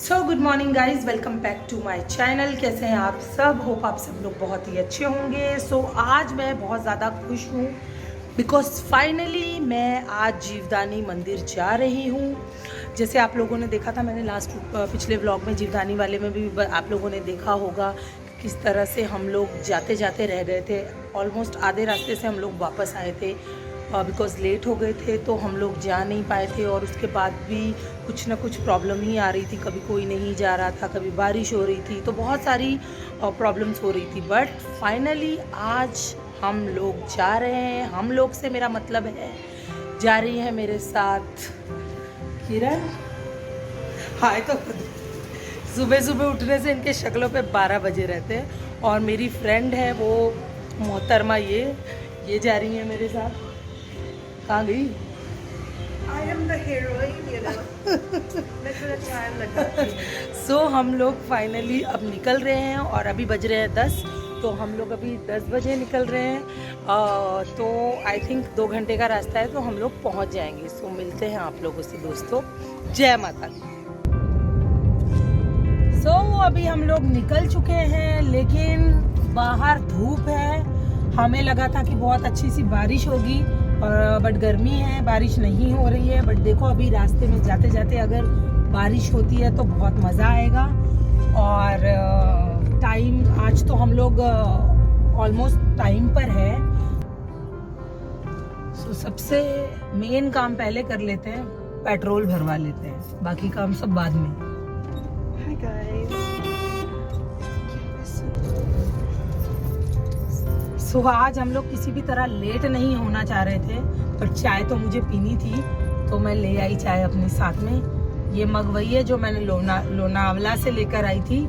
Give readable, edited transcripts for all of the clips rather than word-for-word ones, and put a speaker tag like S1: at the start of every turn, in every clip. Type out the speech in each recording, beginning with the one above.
S1: So good morning guys, welcome back to my channel. कैसे हैं आप सब? होप आप सब लोग बहुत ही अच्छे होंगे। सो आज मैं बहुत ज़्यादा खुश हूँ बिकॉज फाइनली मैं आज जीवदानी मंदिर जा रही हूँ। जैसे आप लोगों ने देखा था, मैंने पिछले व्लॉग में जीवदानी वाले में भी आप लोगों ने देखा होगा किस तरह से हम लोग जाते जाते रह गए थे। ऑलमोस्ट आधे रास्ते से हम लोग वापस आए थे बिकॉज़ लेट हो गए थे, तो हम लोग जा नहीं पाए थे। और उसके बाद भी कुछ ना कुछ प्रॉब्लम ही आ रही थी, कभी कोई नहीं जा रहा था, कभी बारिश हो रही थी, तो बहुत सारी प्रॉब्लम्स हो रही थी। बट फाइनली आज हम लोग जा रहे हैं। हम लोग से मेरा मतलब है, जा रही है मेरे साथ किरण। हाय तो सुबह सुबह उठने से इनके शक्लों पे 12 बजे रहते हैं। और मेरी फ्रेंड है वो मोहतरमा, ये जा रही है मेरे साथ। कहाँ गई?
S2: I am the heroine, you know. मैं थोड़ा टाइम लगाती हूँ।
S1: सो हम लोग फाइनली अब निकल रहे हैं और अभी बज रहे हैं 10, तो हम लोग अभी 10 बजे निकल रहे हैं। तो आई थिंक 2 घंटे का रास्ता है, तो हम लोग पहुंच जाएंगे। सो मिलते हैं आप लोगों से दोस्तों। जय माता दी। सो अभी हम लोग निकल चुके हैं, लेकिन बाहर धूप है। हमें लगा था कि बहुत अच्छी सी बारिश होगी, बट गर्मी है, बारिश नहीं हो रही है। बट देखो अभी रास्ते में जाते जाते अगर बारिश होती है तो बहुत मज़ा आएगा। और टाइम आज तो हम लोग ऑलमोस्ट टाइम पर है। सो सबसे मेन काम पहले कर लेते हैं, पेट्रोल भरवा लेते हैं, बाकी काम सब बाद में।
S2: Hi guys.
S1: सो आज हम लोग किसी भी तरह लेट नहीं होना चाह रहे थे, पर चाय तो मुझे पीनी थी, तो मैं ले आई चाय अपने साथ में। ये मग वही है जो मैंने लोनावला से लेकर आई थी,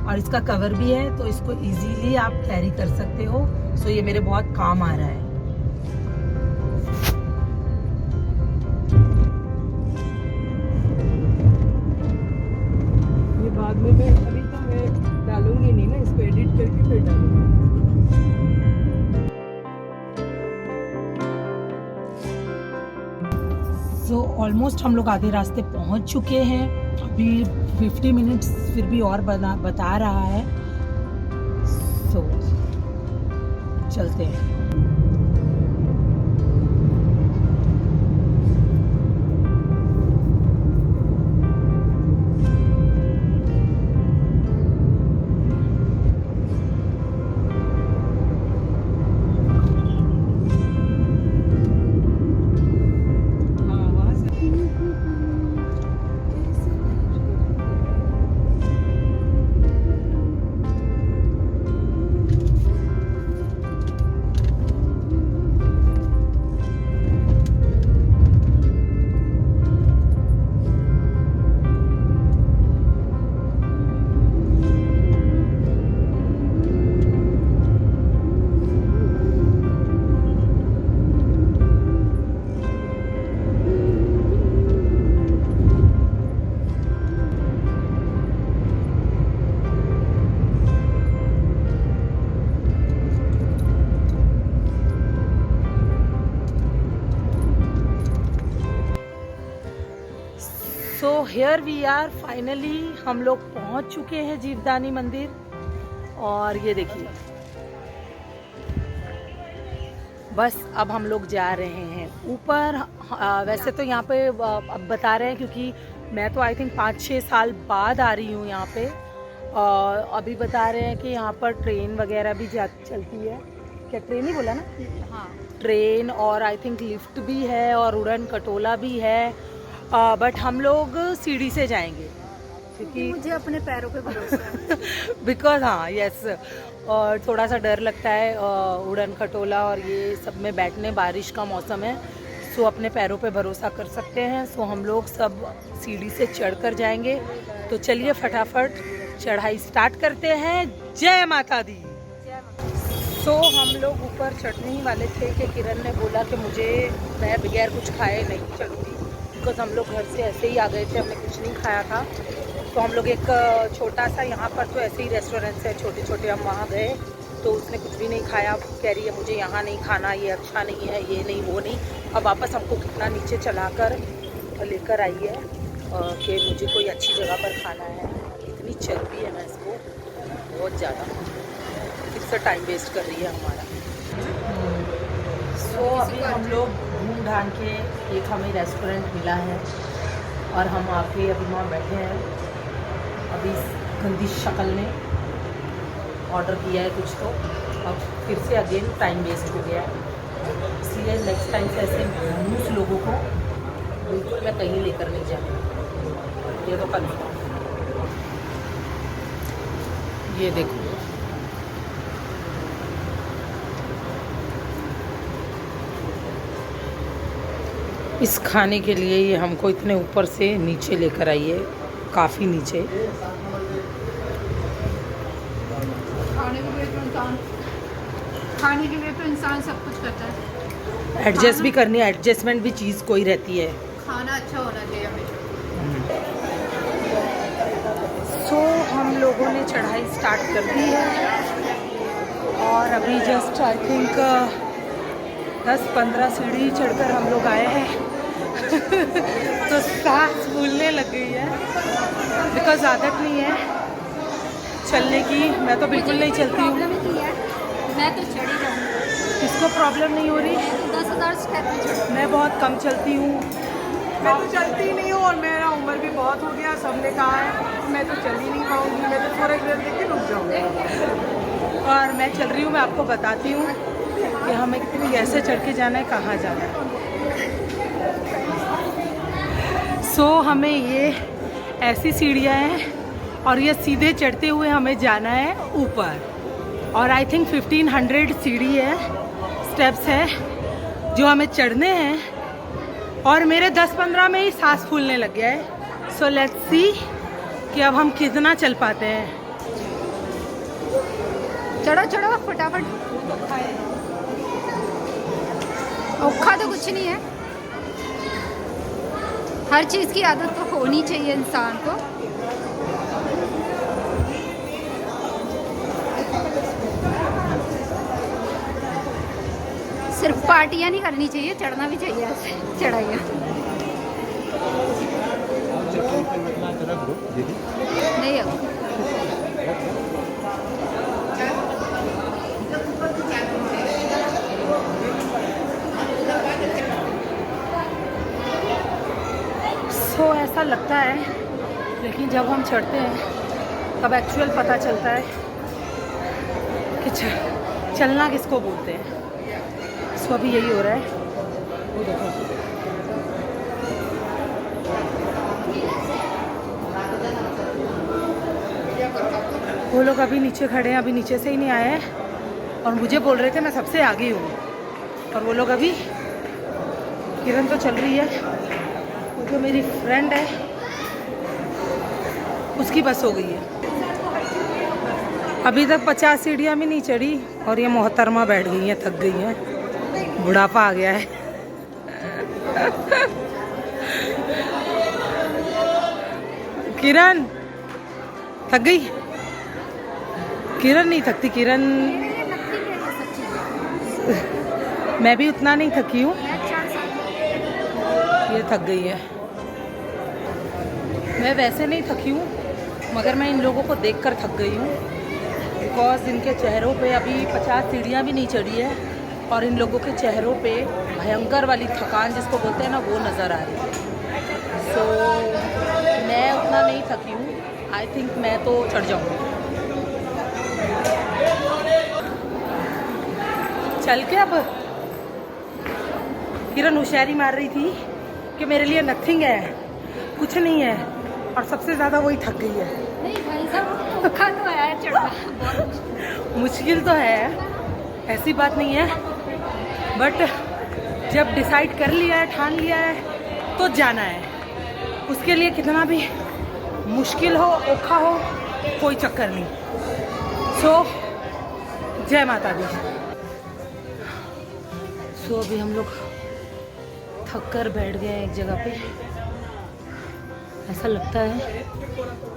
S1: और इसका कवर भी है, तो इसको इजीली आप कैरी कर सकते हो। सो ये मेरे बहुत काम आ रहा है। ये बाद में मैं अभी तो मैं डालूंगी नहीं ना, इसको एडिट करके फिर डालूंगी। सो ऑलमोस्ट हम लोग आधे रास्ते पहुंच चुके हैं। अभी 50 मिनट्स फिर भी और बता रहा है। सो चलते हैं। So here we are, finally हम लोग पहुंच चुके हैं जीवदानी मंदिर। और ये देखिए, बस अब हम लोग जा रहे हैं ऊपर। वैसे तो यहाँ पे अब बता रहे हैं, क्योंकि मैं तो आई थिंक 5-6 साल बाद आ रही हूँ यहाँ पे। अभी बता रहे हैं कि यहाँ पर ट्रेन वगैरह भी चलती है। क्या ट्रेन ही बोला ना?
S2: हाँ।
S1: ट्रेन, और आई थिंक लिफ्ट भी है, और उड़न खटोला भी है। बट हम लोग सीढ़ी से जाएंगे क्योंकि
S2: मुझे अपने पैरों पे भरोसा है।
S1: बिकॉज हाँ, यस, और थोड़ा सा डर लगता है उड़न खटोला और ये सब में बैठने। बारिश का मौसम है, सो अपने पैरों पे भरोसा कर सकते हैं। सो हम लोग सब सीढ़ी से चढ़कर जाएंगे। तो चलिए फटाफट चढ़ाई स्टार्ट करते हैं। जय माता दी। सो हम लोग ऊपर चढ़ने ही वाले थे कि किरण ने बोला कि मैं बगैर कुछ खाए नहीं चलूँगी, बिकॉज हम लोग घर से ऐसे ही आ गए थे, हमने कुछ नहीं खाया था। तो हम लोग एक छोटा सा, यहाँ पर तो ऐसे ही रेस्टोरेंट्स हैं छोटे छोटे, हम वहाँ गए तो उसने कुछ भी नहीं खाया। कह रही है मुझे यहाँ नहीं खाना, ये अच्छा नहीं है, ये नहीं वो नहीं। अब वापस हमको कितना नीचे चलाकर लेकर आई है। कि मुझे कोई अच्छी जगह पर खाना है। इतनी चर्बी है ना इसको, बहुत ज़्यादा, फिर से टाइम वेस्ट कर रही है हमारा। सो अभी हम लोग घूम ढांड के एक हमें रेस्टोरेंट मिला है और हम आके अभी वहाँ बैठे हैं। अभी गंदी शक्ल ने ऑर्डर किया है कुछ, तो अब फिर से अगेन टाइम वेस्ट हो गया है। इसलिए नेक्स्ट टाइम से ऐसे न्यूज़ लोगों को बिल्कुल मैं कहीं लेकर नहीं जाऊँगी, ये तो कन्फर्म। ये देखो, इस खाने के लिए ये हमको इतने ऊपर से नीचे लेकर आई है, काफ़ी नीचे।
S2: खाने के लिए तो इंसान सब कुछ करता है।
S1: एडजस्ट भी करनी है, एडजस्टमेंट भी चीज़ कोई रहती है।
S2: खाना अच्छा होना चाहिए हमेशा।
S1: सो हम लोगों ने चढ़ाई स्टार्ट कर दी है और अभी जस्ट आई थिंक 10-15 सीढ़ी चढ़कर हम लोग आए हैं। तो सांस फूलने लग गई है, बिकॉज आदत नहीं है चलने की। मैं तो बिल्कुल नहीं चलती हूँ।
S2: मैं तो चढ़ी जाऊँगी।
S1: इसको प्रॉब्लम नहीं हो रही?
S2: 10,000 स्टेप
S1: मैं बहुत कम चलती हूँ।
S2: मैं तो चलती नहीं हूँ और मेरा उम्र भी बहुत हो गया। सबने कहा है मैं तो चल ही नहीं पाऊँगी, मैं तो थोड़ा देर देख के रुक जाऊँगी।
S1: और मैं चल रही हूँ, मैं आपको बताती हूँ कि हमें कितनी कैसे चढ़ के जाना है, कहाँ जाना है। सो हमें ये ऐसी सीढ़ियाँ हैं और ये सीधे चढ़ते हुए हमें जाना है ऊपर। और आई थिंक 1500 सीढ़ी है, स्टेप्स है जो हमें चढ़ने हैं। और मेरे 10-15 में ही सांस फूलने लग गया है। सो लेट्स सी कि अब हम कितना चल पाते हैं।
S2: चढ़ो चढ़ो फटाफट। औखा तो कुछ नहीं है, हर चीज़ की आदत तो होनी चाहिए इंसान को। सिर्फ पार्टियां नहीं करनी चाहिए, चढ़ना भी चाहिए ऐसे चढ़ाइयाँ। नहीं अब
S1: सो ऐसा लगता है, लेकिन जब हम चढ़ते हैं तब एक्चुअल पता चलता है कि चलना किसको बोलते हैं। सो अभी यही हो रहा है, वो देखो। वो लोग अभी नीचे खड़े हैं, अभी नीचे से ही नहीं आए हैं और मुझे बोल रहे थे मैं सबसे आगे हूँ। और वो लोग अभी, किरण तो चल रही है, वो जो मेरी फ्रेंड है उसकी बस हो गई है। अभी तक 50 सीढ़ियाँ भी नहीं चढ़ी और ये मोहतरमा बैठ गई हैं, थक गई हैं, बुढ़ापा आ गया है। किरण थक गई? किरण नहीं थकती, किरण मैं भी उतना नहीं थकी हूँ, ये थक गई है। मैं वैसे नहीं थकी हूँ, मगर मैं इन लोगों को देखकर थक गई हूँ, बिकॉज इनके चेहरों पे अभी 50 सीढ़ियाँ भी नहीं चढ़ी है और इन लोगों के चेहरों पे भयंकर वाली थकान जिसको बोलते हैं ना, वो नज़र आ रही है। सो मैं उतना नहीं थकी हूँ, आई थिंक मैं तो चढ़ जाऊँगी। चल के अब किरण होशियारी मार रही थी कि मेरे लिए नथिंग है, कुछ नहीं है, और सबसे ज़्यादा वही थक गई है।
S2: नहीं भाई साहब, औखा तो है चढ़ना,
S1: मुश्किल तो है, ऐसी बात नहीं है, बट जब डिसाइड कर लिया है, ठान लिया है, तो जाना है। उसके लिए कितना भी मुश्किल हो, औखा हो, कोई चक्कर नहीं। सो जय माता दी। सो अभी हम लोग थक कर बैठ गए हैं एक जगह पे, ऐसा लगता है,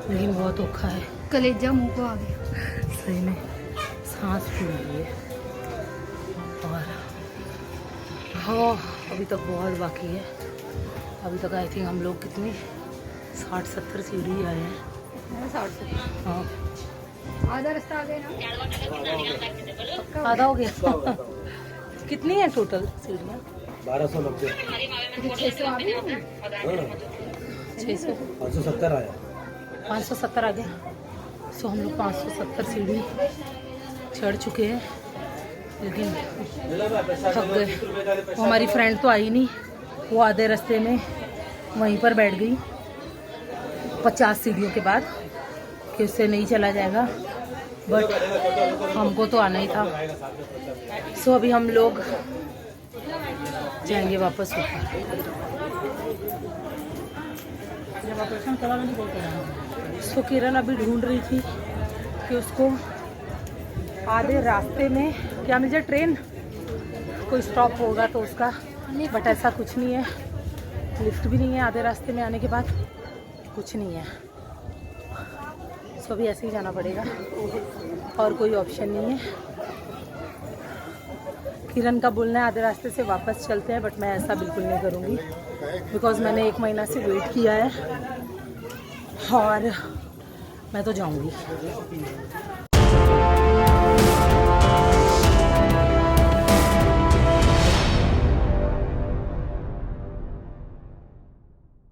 S1: लेकिन बहुत औखा है।
S2: कलेजा मुंह को आ गया
S1: सही में, सांस फूल रही है। और हाँ, अभी तक बहुत बाकी है। अभी तक आई थिंक हम लोग कितनी 60-70 सीढ़ी आए हैं।
S3: 60
S1: हाँ
S3: आधा रास्ता आ गए ना।
S1: आधा हो गया। कितनी है टोटल सीढ़ियाँ?
S4: 1290
S3: 600 आ गए।
S1: 600
S4: 570 आया।
S1: 570 आ गया। सो हम लोग 570 सीढ़ी चढ़ चुके हैं, लेकिन थक गए। वो हमारी फ्रेंड तो आई नहीं, वो आधे रास्ते में वहीं पर बैठ गई 50 सीढ़ियों के बाद कि उससे नहीं चला जाएगा, बट हमको तो आना ही था। सो अभी हम लोग जाएंगे वापस ऊपर। सो किरण अभी ढूंढ रही थी कि उसको आधे रास्ते में क्या मिल जाए, ट्रेन कोई स्टॉप होगा तो उसका, बट ऐसा कुछ नहीं है, लिफ्ट भी नहीं है आधे रास्ते में आने के बाद, कुछ नहीं है। सो अभी ऐसे ही जाना पड़ेगा और कोई ऑप्शन नहीं है। किरण का बोलना है आधे रास्ते से वापस चलते हैं, बट मैं ऐसा बिल्कुल नहीं करूँगी, बिकॉज मैंने 1 महीना से वेट किया है और मैं तो जाऊँगी।